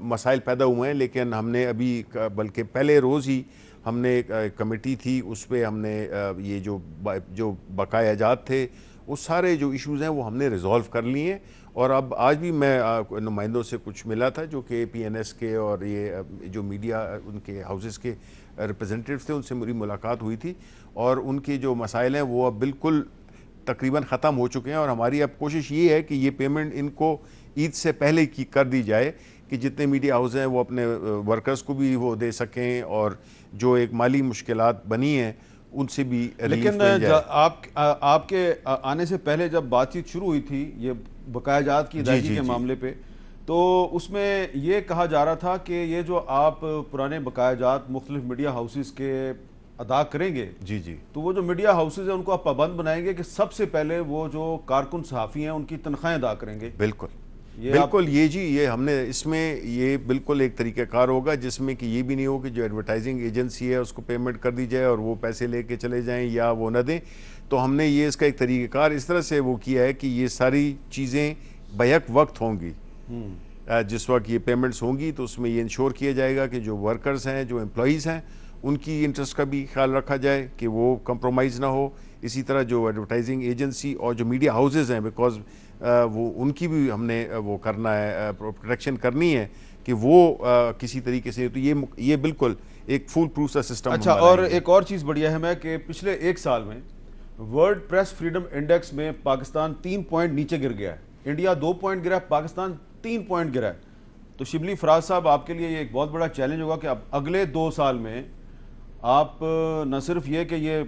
مسائل پیدا ہوئے ہیں، لیکن ہم نے ابھی بلکہ پہلے روز ہی ہم نے ایک کمیٹی تھی، اس پہ ہم نے یہ جو بقایا جات تھے وہ سارے جو ایشوز ہیں وہ ہم نے ریزالو کر لیے ہیں. اور اب آج بھی میں نمائندوں سے کچھ ملا تھا جو کہ پی این ایس کے اور یہ جو میڈیا ان کے ہاؤسز کے ریپرزینٹیوز تھے، ان سے میری ملاقات ہوئی تھی، اور ان کے جو مسائل ہیں وہ اب بالکل تقریباً ختم ہو چکے ہیں. اور ہماری اب کوشش یہ ہے کہ یہ پیمنٹ ان کو عید سے پہلے کی کر دی جائے کہ جتنے میڈیا ہاؤس ہیں وہ اپنے ورکرز کو بھی وہ دے سکیں، اور جو ایک مالی مشکلات بنی ہیں ان سے بھی ریلیف لیکن مل جائے. آپ کے آنے سے پہلے جب بات چیت شروع ہوئی تھی یہ بقایا جات کی ادائیگی کے معاملے پہ، تو اس میں یہ کہا جا رہا تھا کہ یہ جو آپ پرانے بقایا جات مختلف میڈیا ہاؤسز کے ادا کریں گے، جی جی تو وہ جو میڈیا ہاؤسز ہیں ان کو آپ پابند بنائیں گے کہ سب سے پہلے وہ جو کارکن صحافی ہیں ان کی تنخواہیں ادا کریں گے. بالکل بالکل، یہ جی یہ ہم نے اس میں یہ بالکل ایک طریقہ کار ہوگا جس میں کہ یہ بھی نہیں ہو کہ جو ایڈورٹائزنگ ایجنسی ہے اس کو پیمنٹ کر دی جائے اور وہ پیسے لے کے چلے جائیں یا وہ نہ دیں. تو ہم نے یہ اس کا ایک طریقہ کار اس طرح سے وہ کیا ہے کہ یہ ساری چیزیں بیک وقت ہوں گی. جس وقت یہ پیمنٹس ہوں گی تو اس میں یہ انشور کیا جائے گا کہ جو ورکرز ہیں، جو امپلائیز ہیں، ان کی انٹرسٹ کا بھی خیال رکھا جائے کہ وہ کمپرومائز نہ ہو. اسی طرح جو ایڈورٹائزنگ ایجنسی اور جو میڈیا ہاؤسز ہیں، بیکاز وہ ان کی بھی ہم نے وہ کرنا ہے، پروٹیکشن کرنی ہے کہ وہ کسی طریقے سے، تو یہ بالکل ایک فول پروف سا سسٹم. اچھا، اور ایک اور چیز بڑی اہم ہے کہ پچھلے ایک سال میں ورلڈ پریس فریڈم انڈیکس میں پاکستان 3 پوائنٹ نیچے گر گیا ہے. انڈیا 2 پوائنٹ گرا ہے، پاکستان 3 پوائنٹ گرا ہے. تو شبلی فراز صاحب، آپ کے لیے یہ ایک بہت بڑا چیلنج ہوگا کہ اب اگلے 2 سال میں آپ نہ صرف یہ کہ یہ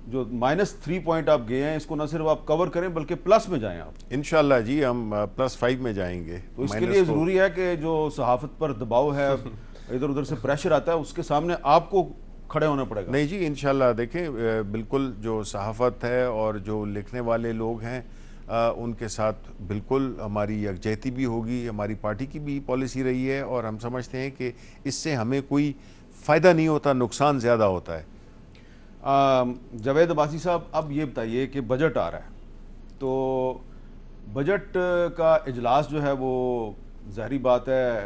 جو -3 پوائنٹ آپ گئے ہیں اس کو نہ صرف آپ کور کریں بلکہ پلس میں جائیں آپ. انشاءاللہ جی ہم +5 میں جائیں گے. تو اس کے لیے ضروری ہے کہ جو صحافت پر دباؤ ہے، ادھر ادھر سے پریشر آتا ہے، اس کے سامنے آپ کو کھڑے ہونا پڑے گا. نہیں جی، انشاءاللہ دیکھیں بالکل جو صحافت ہے اور جو لکھنے والے لوگ ہیں ان کے ساتھ بالکل ہماری یکجہتی بھی ہوگی. ہماری پارٹی کی بھی پالیسی رہی ہے اور ہم سمجھتے ہیں کہ اس سے ہمیں کوئی فائدہ نہیں ہوتا، نقصان زیادہ ہوتا ہے. جاوید عباسی صاحب، اب یہ بتائیے کہ بجٹ آ رہا ہے، تو بجٹ کا اجلاس جو ہے وہ ظاہری بات ہے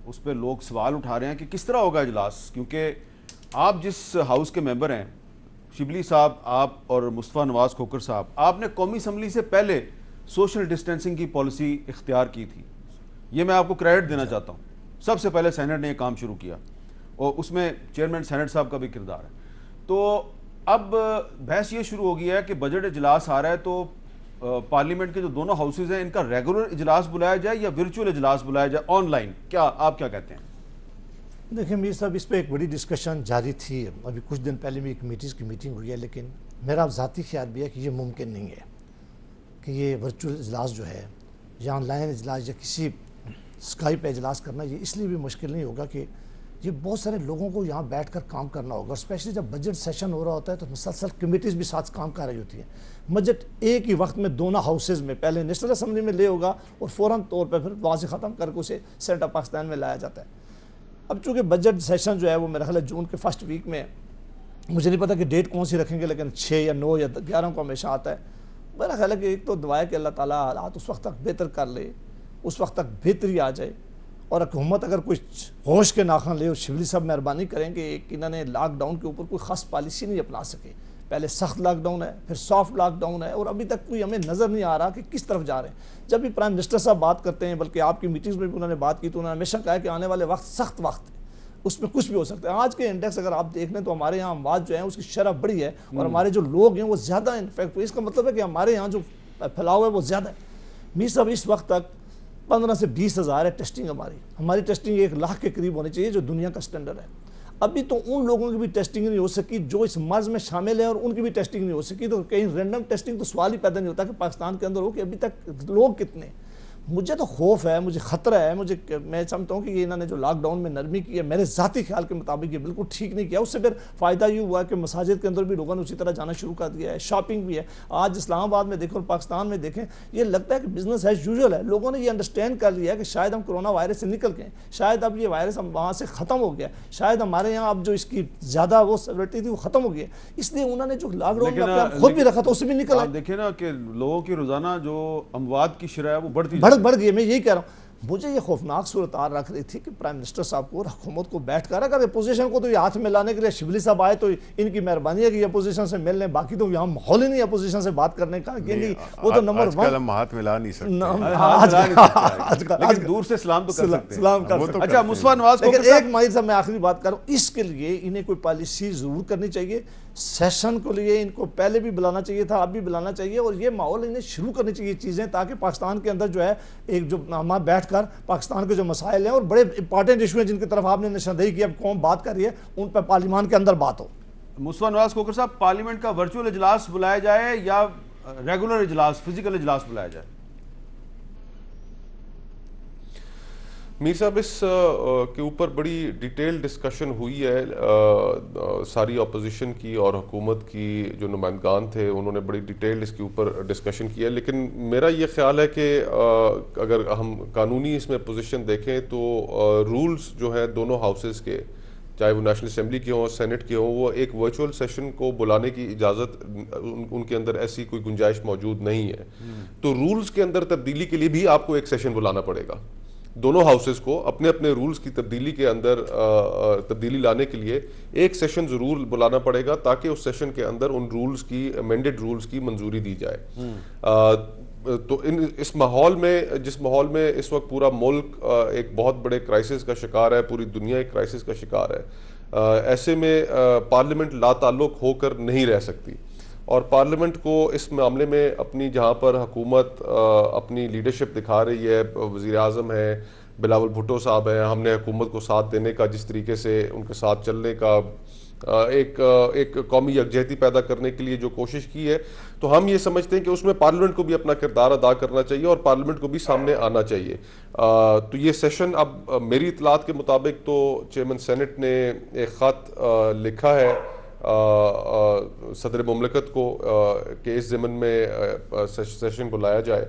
اس پہ لوگ سوال اٹھا رہے ہیں کہ کس طرح ہوگا اجلاس، کیونکہ آپ جس ہاؤس کے ممبر ہیں، شبلی صاحب آپ اور مصطفیٰ نواز کھوکھر صاحب، آپ نے قومی اسمبلی سے پہلے سوشل ڈسٹینسنگ کی پالیسی اختیار کی تھی. یہ میں آپ کو کریڈٹ دینا چاہتا ہوں. سب سے پہلے سینٹ نے یہ کام شروع کیا اور اس میں چیئرمین سینٹ صاحب کا بھی کردار ہے. تو اب بحث یہ شروع ہو گیا ہے کہ بجٹ اجلاس آ رہا ہے تو پارلیمنٹ کے جو دونوں ہاؤسز ہیں ان کا ریگولر اجلاس بلایا جائے یا ورچوئل اجلاس بلایا جائے آن لائن. کیا آپ کیا کہتے ہیں؟ دیکھیں میر صاحب، اس پہ ایک بڑی ڈسکشن جاری تھی. ابھی کچھ دن پہلے بھی کمیٹیز کی میٹنگ ہوئی ہے، لیکن میرا ذاتی خیال بھی ہے کہ یہ ممکن نہیں ہے کہ یہ ورچوئل اجلاس جو ہے یا آن لائن اجلاس یا کسی اسکائپ پہ اجلاس کرنا، یہ اس لیے بھی مشکل نہیں ہوگا کہ یہ بہت سارے لوگوں کو یہاں بیٹھ کر کام کرنا ہوگا. اور اسپیشلی جب بجٹ سیشن ہو رہا ہوتا ہے تو مسلسل کمیٹیز بھی ساتھ کام کر رہی ہوتی ہیں. بجٹ ایک ہی وقت میں دونوں ہاؤسز میں پہلے نیشنل اسمبلی میں لے ہوگا اور فوراً طور پہ پھر وہاں سے ختم کر کے اسے سینٹ آف پاکستان میں لایا جاتا ہے. اب چونکہ بجٹ سیشن جو ہے وہ میرا خیال ہے جون کے فرسٹ ویک میں، مجھے نہیں پتا کہ ڈیٹ کون سی رکھیں گے، لیکن 6 یا 9 یا 11 کو ہمیشہ آتا ہے. میرا خیال ہے کہ ایک تو دعا ہے کہ اللہ تعالیٰ حالات اس وقت تک بہتر کر لے، اس وقت تک بہتری آ جائے، اور حکومت اگر کچھ ہوش کے ناخن لے اور شبلی صاحب مہربانی کریں کہ انہوں نے لاک ڈاؤن کے اوپر کوئی خاص پالیسی نہیں اپنا سکے. پہلے سخت لاک ڈاؤن ہے، پھر سافٹ لاک ڈاؤن ہے، اور ابھی تک کوئی ہمیں نظر نہیں آ رہا کہ کس طرف جا رہے ہیں. جب بھی پرائم منسٹر صاحب بات کرتے ہیں، بلکہ آپ کی میٹنگز میں بھی انہوں نے بات کی، تو انہوں نے ہمیشہ کہا کہ آنے والے وقت سخت وقت ہے، اس میں کچھ بھی ہو سکتا ہے. آج کے انڈیکس اگر آپ دیکھ لیں تو ہمارے یہاں اموات جو ہیں اس کی شرح بڑی ہے اور ہمارے جو لوگ ہیں وہ زیادہ ہیں. انفیکٹ اس کا مطلب ہے کہ ہمارے یہاں جو پھیلاؤ ہے وہ زیادہ ہے. میر صاحب اس وقت تک 15 سے 20 ہزار ہے ٹیسٹنگ. ہماری ٹیسٹنگ 1 لاکھ کے قریب ہونی چاہیے جو دنیا کا سٹینڈرڈ ہے. ابھی تو ان لوگوں کی بھی ٹیسٹنگ نہیں ہو سکی جو اس مرض میں شامل ہیں اور ان کی بھی ٹیسٹنگ نہیں ہو سکی. تو کہیں رینڈم ٹیسٹنگ تو سوال ہی پیدا نہیں ہوتا کہ پاکستان کے اندر ہو کہ ابھی تک لوگ کتنے. مجھے تو خوف ہے، مجھے خطرہ ہے، میں سمجھتا ہوں کہ یہ انہوں نے جو لاک ڈاؤن میں نرمی کی ہے میرے ذاتی خیال کے مطابق یہ بالکل ٹھیک نہیں کیا. اس سے پھر فائدہ یہ ہوا کہ مساجد کے اندر بھی لوگوں نے اسی طرح جانا شروع کر دیا ہے، شاپنگ بھی ہے. آج اسلام آباد میں دیکھیں اور پاکستان میں دیکھیں، یہ لگتا ہے کہ بزنس ایز یوزول ہے. لوگوں نے یہ انڈرسٹینڈ کر لیا ہے کہ شاید ہم کرونا وائرس سے نکل گئے، شاید اب یہ وائرس ہم وہاں سے ختم ہو گیا، شاید ہمارے یہاں اب جو اس کی زیادہ وہ سیورٹی تھی وہ ختم ہو گئی. اس لیے انہوں نے جو لاک ڈاؤن میں خود بھی رکھا تھا اس سے بھی نکل آئے. دیکھیں نا کہ لوگوں کی روزانہ جو اموات کی شرح ہے وہ بڑھ گئی. میں یہی کہہ رہا ہوں مجھے یہ خوفناک صورتحال رکھ رہی تھی کہ پرائم منسٹر صاحب کو اور حکومت کو بیٹھ کر اگر اپوزیشن کو تو یہ ہاتھ میں لانے کے لیے شبلی صاحب آئے تو ان کی مہربانی ہے کہ یہ اپوزیشن سے مل لیں, باقی تو یہاں ماحول ہی نہیں اپوزیشن سے بات کرنے کا, کہ وہ تو نمبر 1. ہم ہاتھ ملا نہیں سکتے, لیکن دور سے سلام تو کر سکتے ہیں. سلام کر سکتے. اچھا مصطفیٰ نواز کو لیکن ایک ماہر صاحب میں آخری بات کروں, اس کے لیے انہیں کوئی پالیسی ضرور کرنی چاہیے. سیشن کو لیے ان کو پہلے بھی بلانا چاہیے تھا, اب بھی بلانا چاہیے, اور یہ ماحول انہیں شروع کرنی چاہیے چیزیں, تاکہ پاکستان کے اندر جو ہے ایک جو ہم بیٹھ کر پاکستان کے جو مسائل ہیں اور بڑے امپارٹنٹ ایشو ہیں جن کی طرف آپ نے نشاندہی کی, اب قوم بات کر رہی ہے, ان پہ پارلیمان کے اندر بات ہو. مصطفیٰ نواز کھوکھر صاحب, پارلیمنٹ کا ورچوئل اجلاس بلایا جائے یا ریگولر اجلاس, فزیکل اجلاس بلایا جائے؟ میر صاحب اس کے اوپر بڑی ڈیٹیل ڈسکشن ہوئی ہے, ساری اپوزیشن کی اور حکومت کی جو نمائندگان تھے انہوں نے بڑی ڈیٹیل اس کے اوپر ڈسکشن کی ہے. لیکن میرا یہ خیال ہے کہ اگر ہم قانونی اس میں پوزیشن دیکھیں تو رولز جو ہیں دونوں ہاؤسز کے, چاہے وہ نیشنل اسمبلی کے ہوں سینٹ کے ہوں, وہ ایک ورچوئل سیشن کو بلانے کی اجازت ان کے اندر ایسی کوئی گنجائش موجود نہیں ہے. تو رولز کے اندر تبدیلی کے لیے بھی آپ کو ایک سیشن بلانا پڑے گا. دونوں ہاؤسز کو اپنے اپنے رولز کی تبدیلی کے اندر تبدیلی لانے کے لیے ایک سیشن ضرور بلانا پڑے گا, تاکہ اس سیشن کے اندر ان رولز کی امینڈڈ رولز کی منظوری دی جائے. تو اس ماحول میں, جس ماحول میں اس وقت پورا ملک ایک بہت بڑے کرائسس کا شکار ہے, پوری دنیا ایک کرائسس کا شکار ہے, ایسے میں پارلیمنٹ لا تعلق ہو کر نہیں رہ سکتی. اور پارلیمنٹ کو اس معاملے میں اپنی, جہاں پر حکومت اپنی لیڈرشپ دکھا رہی ہے, وزیر اعظم ہے بلاول بھٹو صاحب ہیں, ہم نے حکومت کو ساتھ دینے کا, جس طریقے سے ان کے ساتھ چلنے کا, ایک قومی یکجہتی پیدا کرنے کے لیے جو کوشش کی ہے, تو ہم یہ سمجھتے ہیں کہ اس میں پارلیمنٹ کو بھی اپنا کردار ادا کرنا چاہیے اور پارلیمنٹ کو بھی سامنے آنا چاہیے. تو یہ سیشن اب میری اطلاعات کے مطابق تو چیئرمین سینٹ نے ایک خط لکھا ہے صدر مملکت کو کہ اس ضمن میں سیشن بلایا جائے,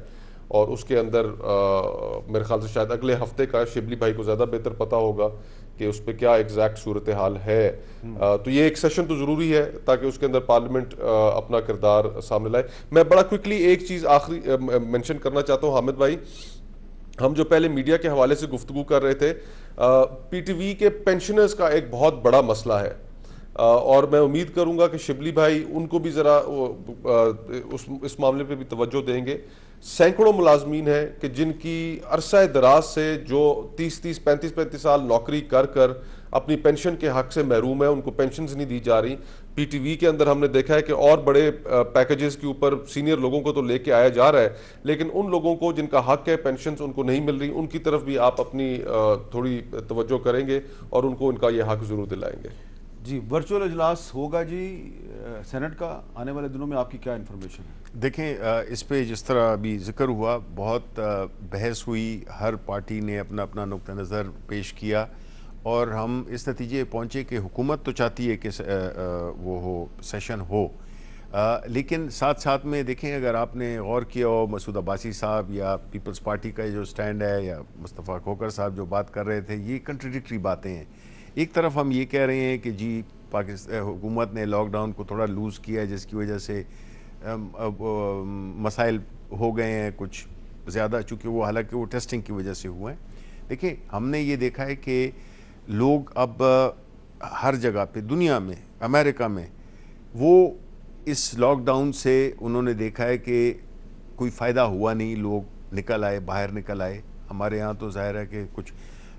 اور اس کے اندر میرے خیال سے شاید اگلے ہفتے کا, شبلی بھائی کو زیادہ بہتر پتہ ہوگا کہ اس پہ کیا ایگزیکٹ صورتحال ہے. تو یہ ایک سیشن تو ضروری ہے تاکہ اس کے اندر پارلیمنٹ اپنا کردار سامنے لائے. میں بڑا کوئکلی ایک چیز آخری مینشن کرنا چاہتا ہوں حامد بھائی, ہم جو پہلے میڈیا کے حوالے سے گفتگو کر رہے تھے, پی ٹی وی کے پینشنرز کا ایک بہت بڑا مسئلہ ہے, اور میں امید کروں گا کہ شبلی بھائی ان کو بھی ذرا اس معاملے پہ بھی توجہ دیں گے. سینکڑوں ملازمین ہیں کہ جن کی عرصہ دراز سے جو 35 سال نوکری کر کر اپنی پینشن کے حق سے محروم ہیں, ان کو پینشنز نہیں دی جا رہی. پی ٹی وی کے اندر ہم نے دیکھا ہے کہ اور بڑے پیکیجز کے اوپر سینئر لوگوں کو تو لے کے آیا جا رہا ہے, لیکن ان لوگوں کو جن کا حق ہے پینشنز ان کو نہیں مل رہی, ان کی طرف بھی آپ اپنی تھوڑی توجہ کریں گے اور ان کو ان کا یہ حق ضرور دلائیں گے. جی ورچوئل اجلاس ہوگا جی سینٹ کا آنے والے دنوں میں, آپ کی کیا انفارمیشن ہے؟ دیکھیں اس پہ جس طرح ابھی ذکر ہوا, بہت بحث ہوئی, ہر پارٹی نے اپنا اپنا نقطہ نظر پیش کیا, اور ہم اس نتیجے پہنچے کہ حکومت تو چاہتی ہے کہ وہ ہو, سیشن ہو, لیکن ساتھ ساتھ میں دیکھیں اگر آپ نے غور کیا ہو, مسعود عباسی صاحب یا پیپلز پارٹی کا جو سٹینڈ ہے, یا مصطفیٰ کھوکھر صاحب جو بات کر رہے تھے, یہ کنٹریڈکٹری باتیں ہیں. ایک طرف ہم یہ کہہ رہے ہیں کہ جی حکومت نے لاک ڈاؤن کو تھوڑا لوز کیا ہے, جس کی وجہ سے مسائل ہو گئے ہیں کچھ زیادہ, چونکہ وہ حالانکہ وہ ٹیسٹنگ کی وجہ سے ہوئے ہیں. دیکھیں ہم نے یہ دیکھا ہے کہ لوگ اب ہر جگہ پہ دنیا میں, امریکہ میں, وہ اس لاک ڈاؤن سے انہوں نے دیکھا ہے کہ کوئی فائدہ ہوا نہیں, لوگ نکل آئے, باہر نکل آئے. ہمارے یہاں تو ظاہر ہے کہ کچھ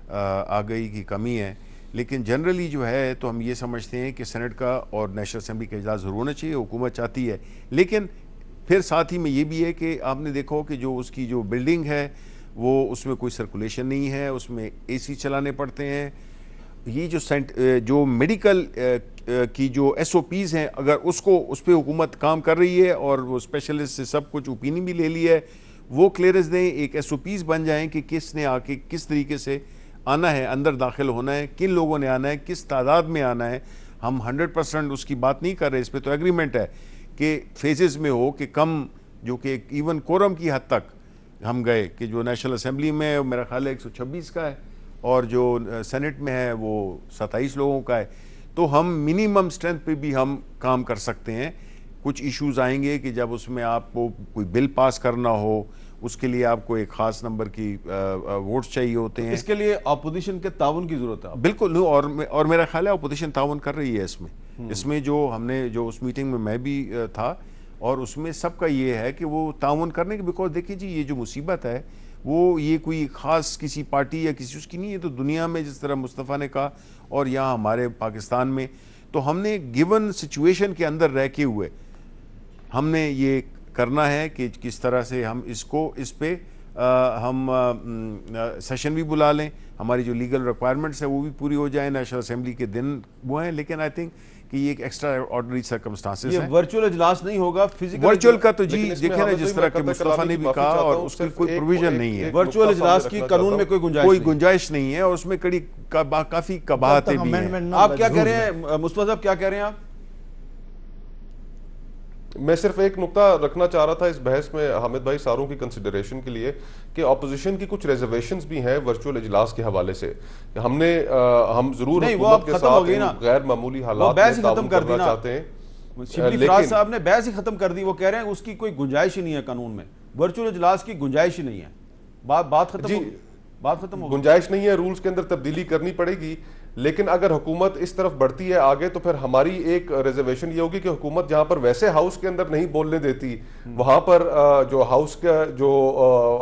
آگہی کی کمی ہے, لیکن جنرلی جو ہے تو ہم یہ سمجھتے ہیں کہ سینٹ کا اور نیشنل اسمبلی کا اجلاس ضرور ہونا چاہیے, حکومت چاہتی ہے. لیکن پھر ساتھ ہی میں یہ بھی ہے کہ آپ نے دیکھا ہو کہ جو اس کی جو بلڈنگ ہے وہ اس میں کوئی سرکولیشن نہیں ہے, اس میں اے سی چلانے پڑتے ہیں. یہ جو میڈیکل کی جو ایس او پیز ہیں, اگر اس پہ حکومت کام کر رہی ہے اور وہ اسپیشلسٹ سے سب کچھ اوپینین بھی لے لی ہے, وہ کلیئرنس دیں, ایک ایس او پیز بن جائیں کہ کس نے آ کے کس طریقے سے آنا ہے, اندر داخل ہونا ہے, کن لوگوں نے آنا ہے, کس تعداد میں آنا ہے. ہم 100% اس کی بات نہیں کر رہے, اس پہ تو ایگریمنٹ ہے کہ فیزز میں ہو, کہ کم, جو کہ ایون کورم کی حد تک ہم گئے کہ جو نیشنل اسمبلی میں میرا خیال ہے 126 کا ہے, اور جو سینٹ میں ہے وہ 27 لوگوں کا ہے. تو ہم منیمم اسٹرینتھ پہ بھی ہم کام کر سکتے ہیں. کچھ ایشوز آئیں گے کہ جب اس میں آپ کو کوئی بل پاس کرنا ہو، اس کے لیے آپ کو ایک خاص نمبر کی ووٹس چاہیے ہوتے ہیں. اس کے لیے اپوزیشن کے تعاون کی ضرورت ہے. بالکل، اور میرا خیال ہے اپوزیشن تعاون کر رہی ہے اس میں جو ہم نے جو اس میٹنگ میں بھی تھا، اور اس میں سب کا یہ ہے کہ وہ تعاون کرنے کے، بیکاز دیکھیں جی یہ جو مصیبت ہے وہ یہ کوئی خاص کسی پارٹی یا کسی اس کی نہیں ہے، تو دنیا میں جس طرح مصطفیٰ نے کہا اور یہاں ہمارے پاکستان میں، تو ہم نے گیون سچویشن کے اندر رہ کے ہوئے ہم نے یہ کرنا ہے کہ کس طرح سے ہم اس پہ ہم سیشن بھی بلا لیں، ہماری جو لیگل ریکوائرمنٹس ہے وہ بھی پوری ہو جائیں، نیشنل اسمبلی کے دن وہ ہیں. لیکن آئی تھنک کہ یہ ایک ایکسٹرا آرڈنری سرکمسٹانسز ہیں. یہ ورچوئل اجلاس نہیں ہوگا، فزیکل ورچوئل کا تو جی دیکھیں نا جس طرح کہ مصطفیٰ نے بھی کہا، اور اس کی کوئی پروویژن نہیں ہے. ورچوئل اجلاس کی قانون میں کوئی گنجائش نہیں ہے، اور اس میں کافی قباحتیں بھی ہیں. آپ کیا کہہ رہے ہیں مصطفیٰ صاحب، کیا کہہ رہے ہیں آپ؟ میں صرف ایک نقطہ رکھنا چاہ رہا تھا اس بحث میں حامد بھائی ساروں کی کنسیڈریشن کے لیے، کہ اپوزیشن کی کچھ ریزرویشنز بھی ہیں ورچوئل اجلاس کے حوالے سے. ہم ضرور حکومت کے ساتھ غیر معمولی حالات میں تعاون کرنا چاہتے ہیں. شبلی فراز صاحب نے بحث ہی ختم کر دی. وہ کہہ رہے ہیں اس کی کوئی گنجائش ہی نہیں ہے قانون میں، ورچوئل اجلاس کی گنجائش ہی نہیں ہے. بات ختم ہو گنجائش نہیں ہے، رولز کے اندر تبدیلی کرنی پڑے گی. لیکن اگر حکومت اس طرف بڑھتی ہے آگے تو پھر ہماری ایک ریزرویشن یہ ہوگی کہ حکومت جہاں پر ویسے ہاؤس کے اندر نہیں بولنے دیتی، وہاں پر جو ہاؤس کا جو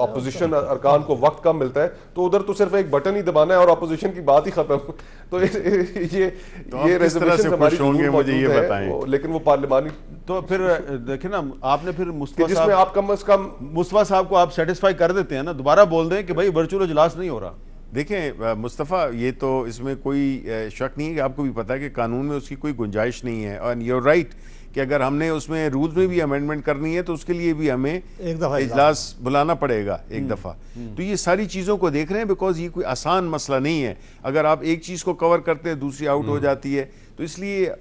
اپوزیشن ارکان کو وقت کم ملتا ہے تو ادھر تو صرف ایک بٹن ہی دبانا ہے اور اپوزیشن کی بات ہی ختم. تو یہ ریزرویشن ہماری ضرور موجود ہے، لیکن وہ پارلیمانی. تو پھر دیکھیں نا، آپ نے پھر جس میں آپ کم از کم مصطفیٰ صاحب کو آپ سیٹسفائی کر دیتے ہیں نا، دوبارہ بول دیں کہ بھائی ورچوئل اجلاس نہیں ہو رہا. دیکھیں مصطفیٰ، یہ تو اس میں کوئی شک نہیں ہے کہ آپ کو بھی پتا ہے کہ قانون میں اس کی کوئی گنجائش نہیں ہے. اور یو رائٹ کہ اگر ہم نے اس میں رولز میں بھی امینڈمنٹ کرنی ہے تو اس کے لیے بھی ہمیں اجلاس بلانا پڑے گا ایک دفعہ. تو یہ ساری چیزوں کو دیکھ رہے ہیں، بیکاز یہ کوئی آسان مسئلہ نہیں ہے. اگر آپ ایک چیز کو کور کرتے ہیں دوسری آؤٹ ہو جاتی ہے. تو اس لیے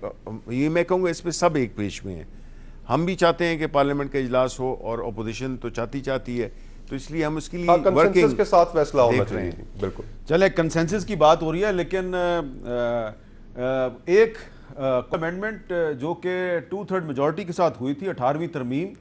یہ میں کہوں گا اس پہ سب ایک پیش میں ہیں. ہم بھی چاہتے ہیں کہ پارلیمنٹ کا اجلاس ہو اور اپوزیشن تو چاہتی ہے، تو اس لیے ہم اس کے لیے کنسنسس کے ساتھ فیصلہ ہونا چاہیے. بالکل چلے کنسنسس کی بات ہو رہی ہے، لیکن ایک امینڈمنٹ جو کہ 2/3 میجورٹی کے ساتھ ہوئی تھی 18ویں ترمیم،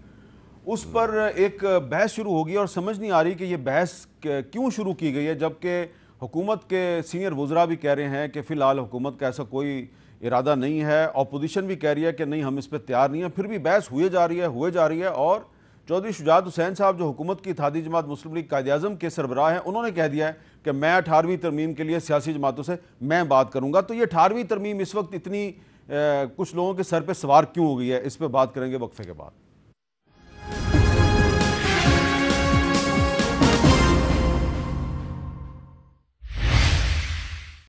اس پر ایک بحث شروع ہوگی اور سمجھ نہیں آ رہی کہ یہ بحث کیوں شروع کی گئی ہے، جبکہ حکومت کے سینئر وزراء بھی کہہ رہے ہیں کہ فی الحال حکومت کا ایسا کوئی ارادہ نہیں ہے، اپوزیشن بھی کہہ رہی ہے کہ نہیں ہم اس پہ تیار نہیں ہیں. پھر بھی بحث ہوئے جا رہی ہے. اور چودھری شجاعت حسین صاحب جو حکومت کی اتحادی جماعت مسلم لیگ قائد اعظم کے سربراہ ہیں، انہوں نے کہہ دیا ہے کہ میں 18ویں ترمیم کے لیے سیاسی جماعتوں سے میں بات کروں گا. تو یہ 18ویں ترمیم اس وقت اتنی کچھ لوگوں کے سر پہ سوار کیوں ہو گئی ہے، اس پہ بات کریں گے وقفے کے بعد.